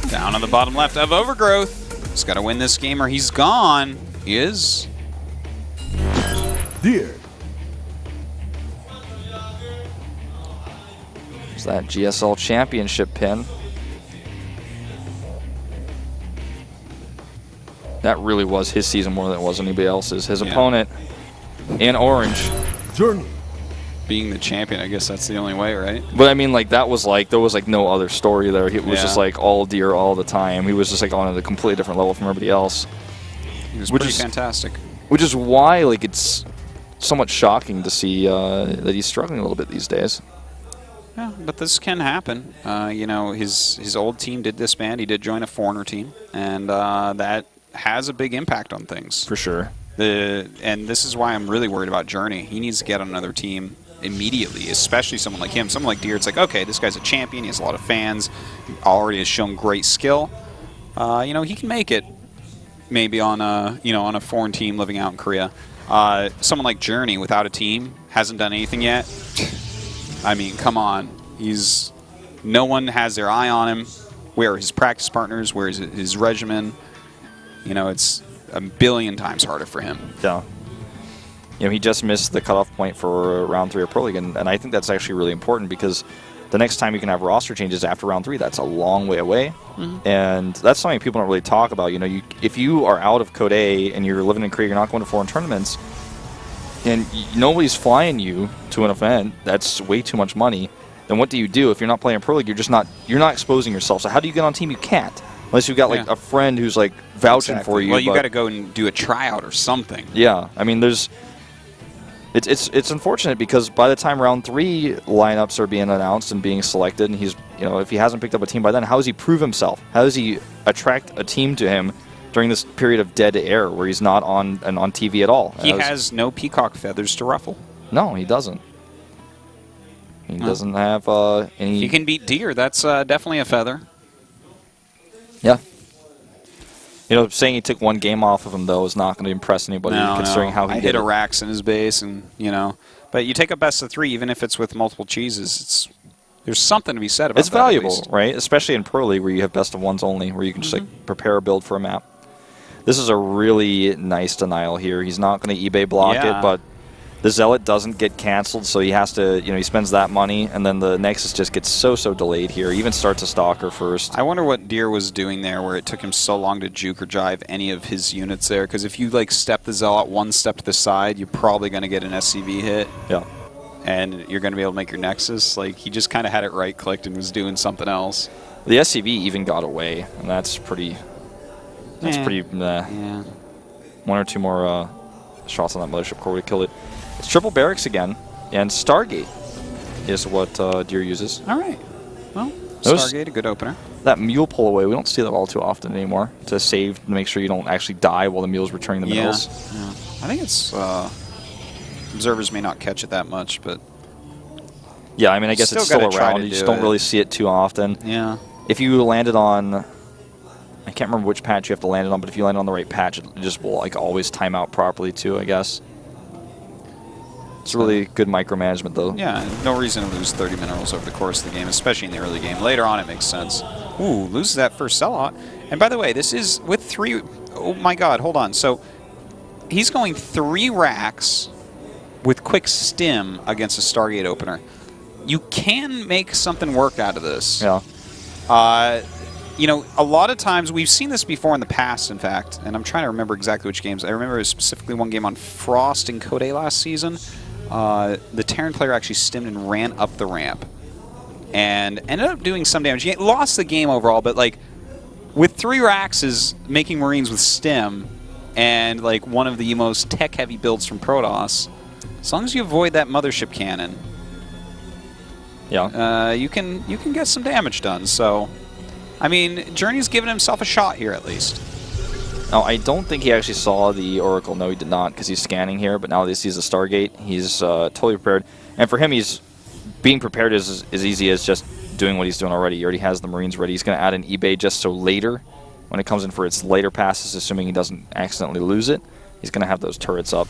Down on the bottom left of Overgrowth. He's got to win this game or he's gone. He is. Deer. There's that GSL Championship pin. That really was his season more than it was anybody else's. His opponent in orange. Journey. Being the champion, I guess that's the only way, right? But I mean, like, that was like, there was like no other story there. It was just like all Deer all the time. He was just like on a completely different level from everybody else. He was pretty fantastic. Which is why, like, it's somewhat shocking to see that he's struggling a little bit these days. Yeah, but this can happen. You know, his old team did disband. He did join a foreigner team, and that has a big impact on things. For sure. And this is why I'm really worried about Journey. He needs to get on another team immediately, especially someone like him. Someone like Deer, it's like, okay, this guy's a champion. He has a lot of fans. He already has shown great skill. You know, he can make it maybe on a foreign team living out in Korea. Someone like Journey without a team hasn't done anything yet. I mean, come on. No one has their eye on him. Where are his practice partners? Where is his regimen? You know, it's a billion times harder for him. Yeah. You know, he just missed the cutoff point for round 3 of Pro League, and I think that's actually really important because the next time you can have roster changes after round 3, that's a long way away. And that's something people don't really talk about. You know, if you are out of Code A and you're living in Korea, you're not going to foreign tournaments, and nobody's flying you to an event, that's way too much money. Then what do you do if you're not playing Pro League? You're not exposing yourself. So how do you get on team? You can't. Unless you've got like a friend who's like vouching for you. Well, you got to go and do a tryout or something. Yeah, I mean, it's unfortunate because by the time round 3 lineups are being announced and being selected, and he's, you know, if he hasn't picked up a team by then, how does he prove himself? How does he attract a team to him during this period of dead air where he's not on TV at all? He has no peacock feathers to ruffle. No, he doesn't. He doesn't have any. If he can beat Deer, that's definitely a feather. Yeah. You know, saying he took one game off of him, though, is not going to impress anybody, considering how he hit a Rax in his base, and, you know. But you take a best of 3, even if it's with multiple cheeses, there's something to be said about that. It's valuable, right? Especially in Pro League, where you have best of 1s only, where you can just like prepare a build for a map. This is a really nice denial here. He's not going to eBay block it, but the Zealot doesn't get canceled, so he has to, you know, he spends that money, and then the Nexus just gets so delayed here. He even starts a Stalker first. I wonder what Deer was doing there where it took him so long to juke or jive any of his units there, because if you, like, step the Zealot one step to the side, you're probably going to get an SCV hit. Yeah. And you're going to be able to make your Nexus. Like, he just kind of had it right-clicked and was doing something else. The SCV even got away, and that's pretty... That's pretty... Yeah. 1 or 2 more shots on that Mothership core would have killed it. It's triple barracks again, and Stargate is what Deer uses. All right. Well, Stargate, a good opener. That mule pull away, we don't see that all too often anymore, to save, to make sure you don't actually die while the mule's returning the minerals. Yeah. I think it's... observers may not catch it that much, but... Yeah, I mean, I guess it's still around. You just don't really see it too often. Yeah. If you landed on... I can't remember which patch you have to land it on, but if you land on the right patch, it just will like always time out properly too, I guess. It's really good micromanagement, though. Yeah, no reason to lose 30 minerals over the course of the game, especially in the early game. Later on, it makes sense. Ooh, loses that first sellout. And by the way, this is with 3... Oh, my God, hold on. So, he's going 3 racks with quick stim against a Stargate opener. You can make something work out of this. Yeah. You know, a lot of times, we've seen this before in the past, in fact, and I'm trying to remember exactly which games. I remember specifically one game on Frost in Code A last season. The Terran player actually stimmed and ran up the ramp and ended up doing some damage. He lost the game overall, but like with 3 racks is making Marines with stim and like one of the most tech-heavy builds from Protoss. As long as you avoid that mothership cannon, you can get some damage done. So, I mean, Journey's given himself a shot here at least. Now, I don't think he actually saw the Oracle. No, he did not, because he's scanning here. But now that he sees the Stargate, he's totally prepared. And for him, he's being prepared is as easy as just doing what he's doing already. He already has the Marines ready. He's going to add an eBay just so later, when it comes in for its later passes, assuming he doesn't accidentally lose it, he's going to have those turrets up.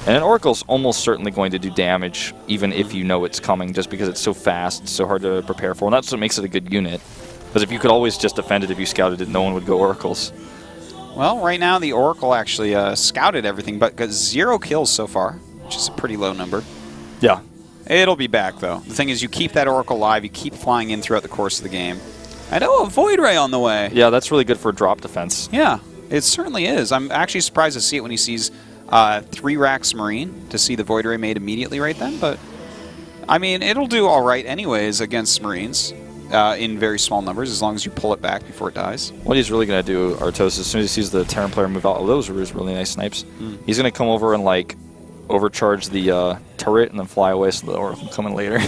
And an Oracle's almost certainly going to do damage, even if you know it's coming, just because it's so fast, it's so hard to prepare for. And that's what makes it a good unit. Because if you could always just defend it if you scouted it, no one would go oracles. Well, right now the Oracle actually scouted everything, but got 0 kills so far, which is a pretty low number. Yeah. It'll be back, though. The thing is, you keep that Oracle alive, you keep flying in throughout the course of the game. And oh, a Void Ray on the way. Yeah, that's really good for drop defense. Yeah, it certainly is. I'm actually surprised to see it when he sees 3 racks Marine, to see the Void Ray made immediately right then, but I mean, it'll do all right anyways against Marines in very small numbers, as long as you pull it back before it dies. What he's really going to do, Artos, as soon as he sees the Terran player move out, oh, those were really nice snipes. He's going to come over and, like, overcharge the turret and then fly away so the Oracle will come in later.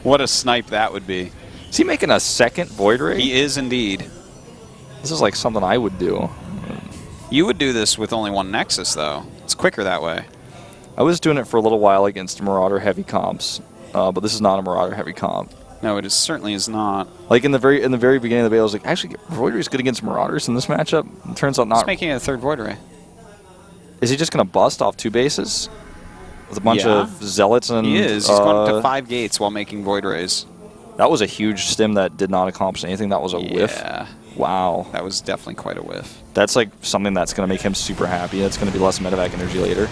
What a snipe that would be. Is he making a second Void Ray? He is indeed. This is like something I would do. You would do this with only 1 Nexus, though. It's quicker that way. I was doing it for a little while against Marauder heavy comps, but this is not a Marauder heavy comp. No, it certainly is not. Like in the very beginning of the beta, I was like, actually, Void Ray is good against Marauders in this matchup. It turns out not. He's making a 3rd Void Ray. Is he just going to bust off 2 bases with a bunch of zealots? And he is. He's going up to 5 gates while making Void Rays. That was a huge stim that did not accomplish anything. That was a whiff. Yeah. Wow. That was definitely quite a whiff. That's like something that's going to make him super happy. That's going to be less medevac energy later.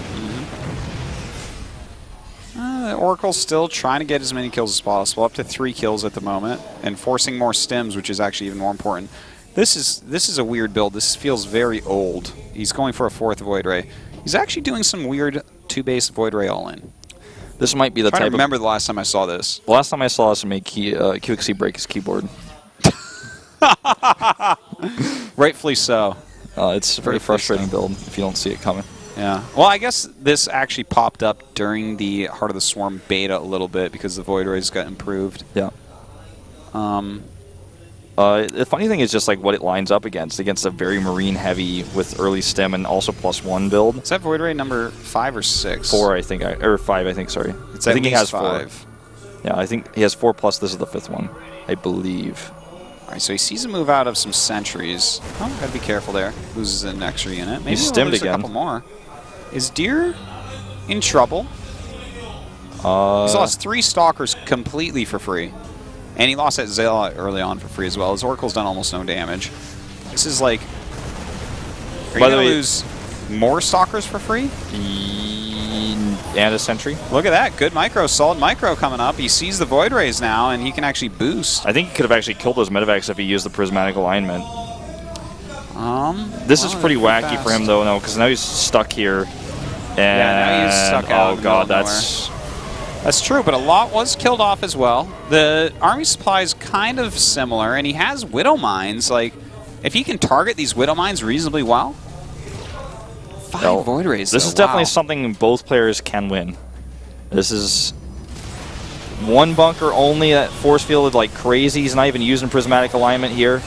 The Oracle's still trying to get as many kills as possible, up to 3 kills at the moment, and forcing more stims, which is actually even more important. This is a weird build. This feels very old. He's going for a 4th Void Ray. He's actually doing some weird 2-base Void Ray all-in. This might be the type I remember the last time I saw this. The last time I saw this make QXC break his keyboard. Rightfully so. It's a very frustrating build if you don't see it coming. Yeah. Well, I guess this actually popped up during the Heart of the Swarm beta a little bit because the Void Rays got improved. Yeah. The funny thing is just like what it lines up against a very Marine heavy with early stem and also +1 build. Is that Void Ray number 5 or 6? 4, I think, or 5, I think. Sorry, it's I think he has 5. 4. Yeah, I think he has 4 plus. This is the 5th one, I believe. All right, so he sees a move out of some sentries. Oh, gotta be careful there. Loses an extra unit. Maybe He's he'll stimmed lose again. A couple more. Is Deer in trouble? He's lost 3 Stalkers completely for free. And he lost that Zealot early on for free as well. His Oracle's done almost no damage. This is like... Are you going to lose more Stalkers for free? And a Sentry. Look at that. Good micro. Solid micro coming up. He sees the Void Rays now, and he can actually boost. I think he could have actually killed those medevacs if he used the Prismatic Alignment. This is pretty wacky for him, though, because now he's stuck here. And yeah, now he's stuck out. Oh, God, that's... That's true, but a lot was killed off as well. The army supply is kind of similar, and he has Widow Mines. Like, if he can target these Widow Mines reasonably well, 5 Void Rays. This is definitely something both players can win. This is 1 bunker only that force fielded like crazy. He's not even using Prismatic Alignment here.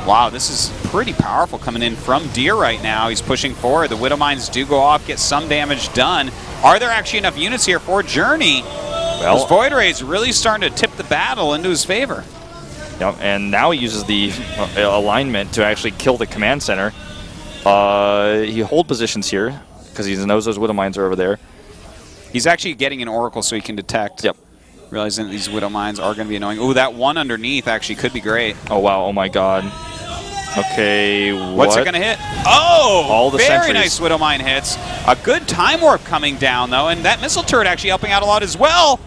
Wow, this is pretty powerful coming in from Deer right now. He's pushing forward. The Widow Mines do go off, get some damage done. Are there actually enough units here for Journey? Well, those Void Rays really starting to tip the battle into his favor. Yep, and now he uses the alignment to actually kill the command center. He hold positions here because he knows those Widow Mines are over there. He's actually getting an Oracle so he can detect. Yep. Realizing that these Widow Mines are going to be annoying. Ooh, that one underneath actually could be great. Oh, wow. Oh, my God. Okay, what's it going to hit? Oh! All the very sentries. Nice Widow Mine hits. A good Time Warp coming down, though, and that missile turret actually helping out a lot as well.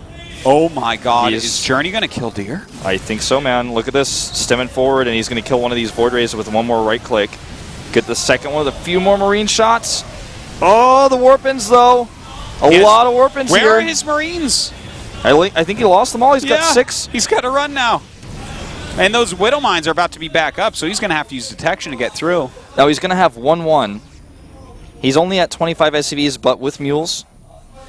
Oh, my God. Is Journey going to kill Deer? I think so, man. Look at this. Stemming forward, and he's going to kill one of these Void Rays with 1 more right click. Get the second one with a few more Marine shots. Oh, the Warpins, though. A lot of Warpins here. Where are his Marines? I think he lost them all. He's got 6. He's got to run now. And those Widow Mines are about to be back up, so he's going to have to use detection to get through. Now he's going to have 1-1. He's only at 25 SCVs, but with mules.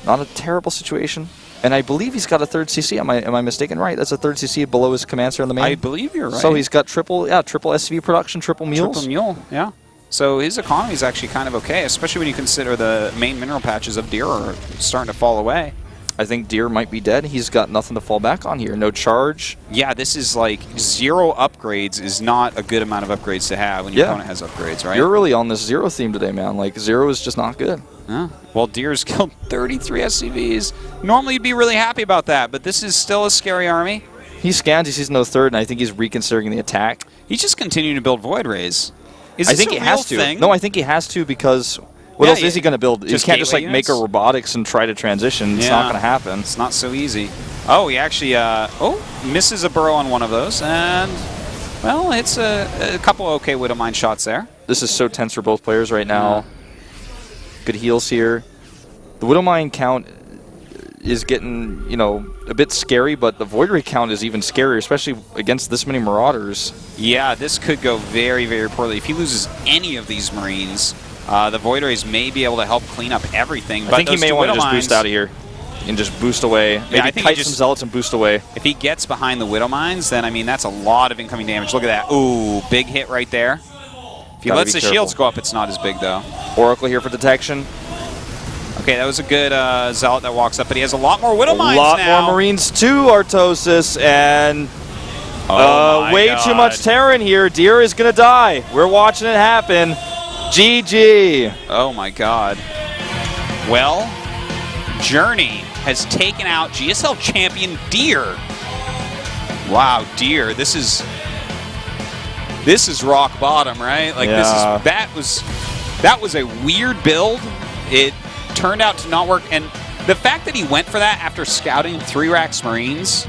Not a terrible situation. And I believe he's got a 3rd CC. Am I mistaken? Right, that's a 3rd CC below his command center in the main. I believe you're right. So he's got triple SCV production, triple mules. Triple mule, yeah. So his economy is actually kind of okay, especially when you consider the main mineral patches of Deer are starting to fall away. I think Deer might be dead. He's got nothing to fall back on here. No charge. Yeah, this is like 0 upgrades is not a good amount of upgrades to have when your opponent has upgrades, right? You're really on this 0 theme today, man. Like, 0 is just not good. Yeah. Well, Deer's killed 33 SCVs. Normally you'd be really happy about that, but this is still a scary army. He scans, he sees no third, and I think he's reconsidering the attack. He's just continuing to build Void Rays. Is I this think a he real has to. thing? No, I think he has to because what else is he going to build? He can't just like make a robotics and try to transition. It's not going to happen. It's not so easy. Oh, he actually misses a burrow on one of those, and well, it's a couple okay Widowmine shots there. This is so tense for both players right now. Good heals here. The Widowmine count is getting, a bit scary, but the Void Ray count is even scarier, especially against this many Marauders. Yeah, this could go very, very poorly. If he loses any of these Marines, the Void Rays may be able to help clean up everything. I think he may want to just boost out of here and just boost away. Maybe I think kite some Zealots and boost away. If he gets behind the Widowmines, then, I mean, that's a lot of incoming damage. Look at that. Ooh, big hit right there. If he lets the shields go up, it's not as big, though. Oracle here for detection. Okay, that was a good Zealot that walks up, but he has a lot more Widowmines now. A lot more Marines too, Artosis, and way too much Terran here. Deer is going to die. We're watching it happen. GG. Oh, my God. Well, Journey has taken out GSL champion Deer. Wow, Deer, this is rock bottom, right? Like that was a weird build. It turned out to not work, and the fact that he went for that after scouting 3 racks Marines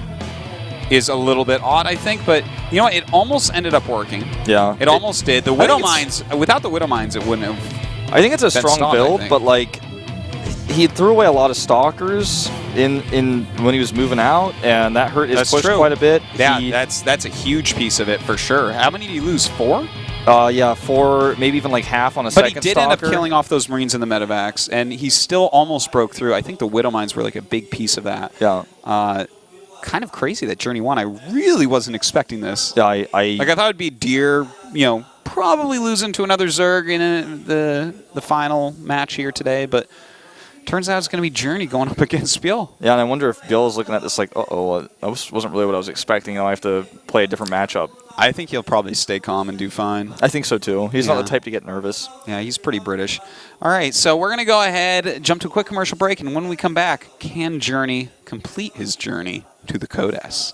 is a little bit odd, I think, but you know what? It almost ended up working. Yeah. It almost did. The Widowmines, without the Widowmines, it wouldn't have. I think it's a strong build, but like he threw away a lot of Stalkers in when he was moving out, and that hurt his push quite a bit. Yeah, that's a huge piece of it for sure. How many did he lose? 4? Yeah, 4, maybe even like half on a second But he did Stalker. end up killing off those Marines in the medevacs, and he still almost broke through. I think the Widowmines were like a big piece of that. Yeah. Kind of crazy that Journey won. I really wasn't expecting this. Yeah, I thought it'd be Deer, probably losing to another Zerg in the final match here today, but turns out it's going to be Journey going up against Bill. Yeah, and I wonder if Bill's looking at this like, uh-oh, that wasn't really what I was expecting. I have to play a different matchup. I think he'll probably stay calm and do fine. I think so, too. He's not the type to get nervous. Yeah, he's pretty British. All right, so we're going to go ahead, jump to a quick commercial break, and when we come back, can Journey complete his journey to the Code S?